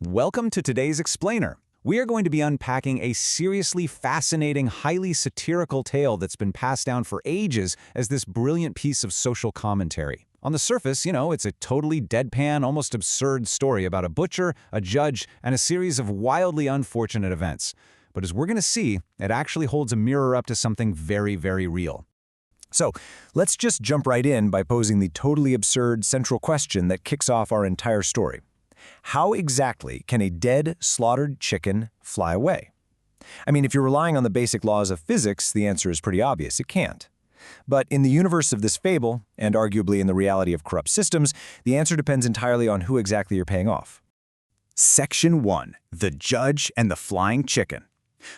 Welcome to today's Explainer. We are going to be unpacking a seriously fascinating, highly satirical tale that's been passed down for ages as this brilliant piece of social commentary. On the surface, it's a totally deadpan, almost absurd story about a butcher, a judge, and a series of wildly unfortunate events. But as we're going to see, it actually holds a mirror up to something very, very real. So, let's just jump right in by posing the totally absurd central question that kicks off our entire story. How exactly can a dead, slaughtered chicken fly away? I mean, if you're relying on the basic laws of physics, the answer is pretty obvious. It can't. But in the universe of this fable, and arguably in the reality of corrupt systems, the answer depends entirely on who exactly you're paying off. Section 1. The Judge and the Flying Chicken.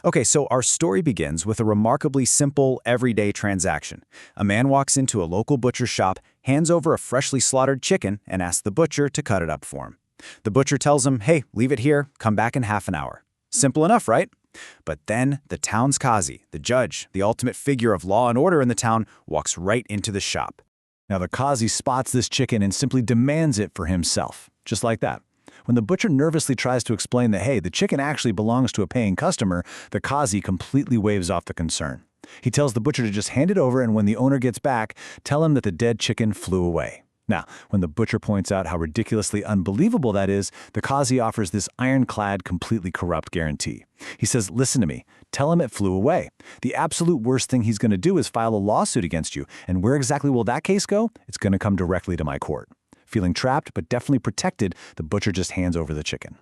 Okay, so our story begins with a remarkably simple, everyday transaction. A man walks into a local butcher shop, hands over a freshly slaughtered chicken, and asks the butcher to cut it up for him. The butcher tells him, hey, leave it here, come back in half an hour. Simple enough, right? But then the town's Qazi, the judge, the ultimate figure of law and order in the town, walks right into the shop. Now the Qazi spots this chicken and simply demands it for himself, just like that. When the butcher nervously tries to explain that, hey, the chicken actually belongs to a paying customer, the Qazi completely waves off the concern. He tells the butcher to just hand it over, and when the owner gets back, tell him that the dead chicken flew away. Now, when the butcher points out how ridiculously unbelievable that is, the Qazi offers this ironclad, completely corrupt guarantee. He says, listen to me, tell him it flew away. The absolute worst thing he's going to do is file a lawsuit against you, and where exactly will that case go? It's going to come directly to my court. Feeling trapped, but definitely protected, the butcher just hands over the chicken.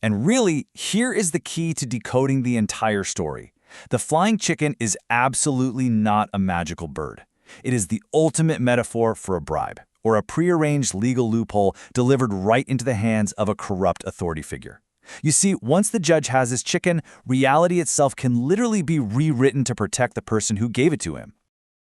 And really, here is the key to decoding the entire story. The flying chicken is absolutely not a magical bird. It is the ultimate metaphor for a bribe, or a prearranged legal loophole delivered right into the hands of a corrupt authority figure. You see, once the judge has his chicken, reality itself can literally be rewritten to protect the person who gave it to him.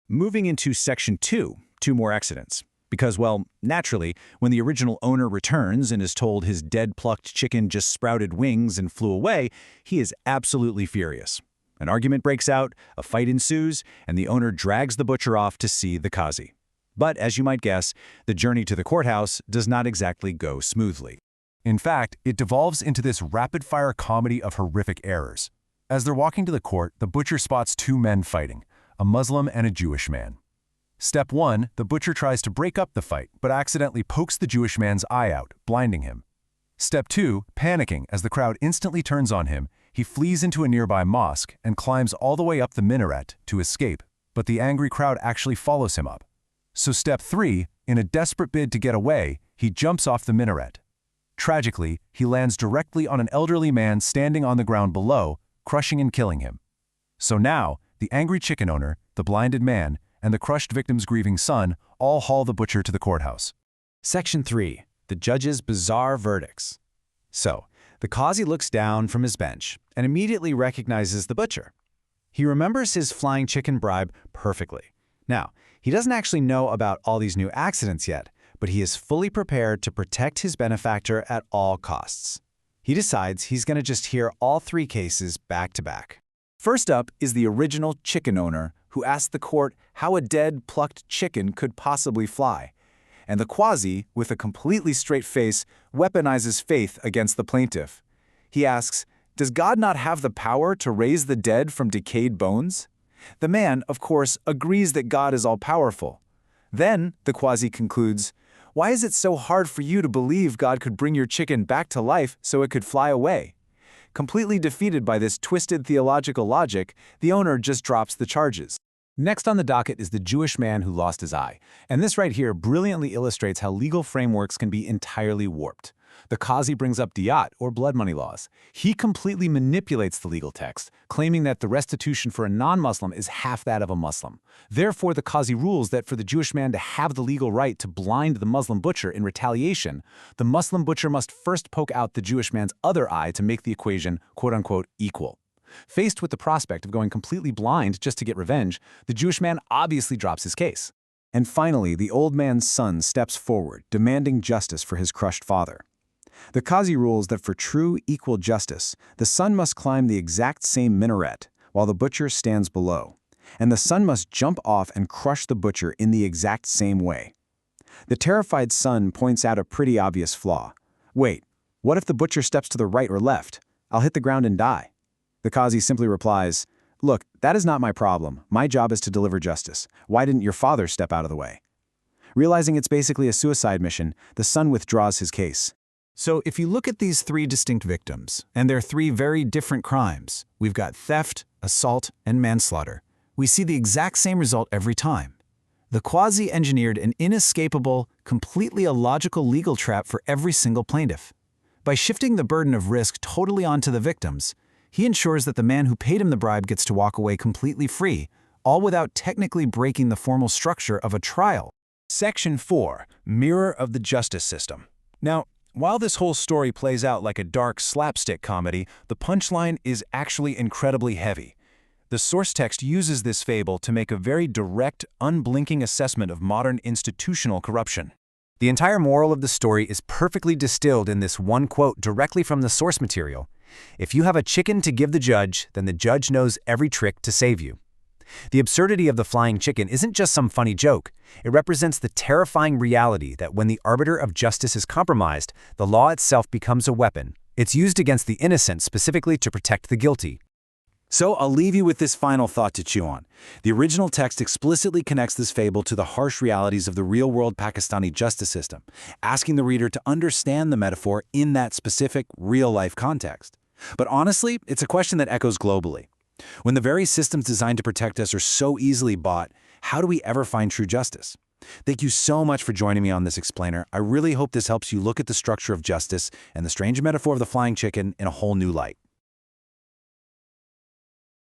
Moving into Section 2, two more accidents. Because, well, naturally, when the original owner returns and is told his dead plucked chicken just sprouted wings and flew away, he is absolutely furious. An argument breaks out, a fight ensues, and the owner drags the butcher off to see the Qazi. But, as you might guess, the journey to the courthouse does not exactly go smoothly. In fact, it devolves into this rapid-fire comedy of horrific errors. As they're walking to the court, the butcher spots two men fighting, a Muslim and a Jewish man. Step 1, the butcher tries to break up the fight, but accidentally pokes the Jewish man's eye out, blinding him. Step 2, panicking as the crowd instantly turns on him, he flees into a nearby mosque and climbs all the way up the minaret to escape, but the angry crowd actually follows him up. So Step 3, in a desperate bid to get away, he jumps off the minaret. Tragically, he lands directly on an elderly man standing on the ground below, crushing and killing him. So now, the angry chicken owner, the blinded man, and the crushed victim's grieving son all haul the butcher to the courthouse. Section 3. The Judge's Bizarre Verdicts. So, the Qazi looks down from his bench and immediately recognizes the butcher. He remembers his flying chicken bribe perfectly. Now, he doesn't actually know about all these new accidents yet, but he is fully prepared to protect his benefactor at all costs. He decides he's going to just hear all three cases back to back. First up is the original chicken owner who asked the court how a dead, plucked chicken could possibly fly. And the Qazi, with a completely straight face, weaponizes faith against the plaintiff. He asks, does God not have the power to raise the dead from decayed bones? The man, of course, agrees that God is all-powerful. Then, the Qazi concludes, why is it so hard for you to believe God could bring your chicken back to life so it could fly away? Completely defeated by this twisted theological logic, the owner just drops the charges. Next on the docket is the Jewish man who lost his eye. And this right here brilliantly illustrates how legal frameworks can be entirely warped. The Qazi brings up diyat, or blood money laws. He completely manipulates the legal text, claiming that the restitution for a non-Muslim is half that of a Muslim. Therefore, the Qazi rules that for the Jewish man to have the legal right to blind the Muslim butcher in retaliation, the Muslim butcher must first poke out the Jewish man's other eye to make the equation, quote-unquote, equal. Faced with the prospect of going completely blind just to get revenge, the Jewish man obviously drops his case. And finally, the old man's son steps forward, demanding justice for his crushed father. The Qazi rules that for true equal justice, the son must climb the exact same minaret, while the butcher stands below, and the son must jump off and crush the butcher in the exact same way. The terrified son points out a pretty obvious flaw. Wait, What if the butcher steps to the right or left? I'll hit the ground and die. The Qazi simply replies, look, that is not my problem. My job is to deliver justice. Why didn't your father step out of the way? Realizing it's basically a suicide mission, the son withdraws his case. So if you look at these three distinct victims, and they're three very different crimes, we've got theft, assault, and manslaughter, we see the exact same result every time. The Qazi engineered an inescapable, completely illogical legal trap for every single plaintiff. By shifting the burden of risk totally onto the victims, he ensures that the man who paid him the bribe gets to walk away completely free, all without technically breaking the formal structure of a trial. Section 4. Mirror of the Justice System. Now, while this whole story plays out like a dark slapstick comedy, the punchline is actually incredibly heavy. The source text uses this fable to make a very direct, unblinking assessment of modern institutional corruption. The entire moral of the story is perfectly distilled in this one quote directly from the source material. If you have a chicken to give the judge, then the judge knows every trick to save you. The absurdity of the flying chicken isn't just some funny joke. It represents the terrifying reality that when the arbiter of justice is compromised, the law itself becomes a weapon. It's used against the innocent specifically to protect the guilty. So I'll leave you with this final thought to chew on. The original text explicitly connects this fable to the harsh realities of the real-world Pakistani justice system, asking the reader to understand the metaphor in that specific, real-life context. But honestly, it's a question that echoes globally. When the very systems designed to protect us are so easily bought, how do we ever find true justice? Thank you so much for joining me on this explainer. I really hope this helps you look at the structure of justice and the strange metaphor of the flying chicken in a whole new light.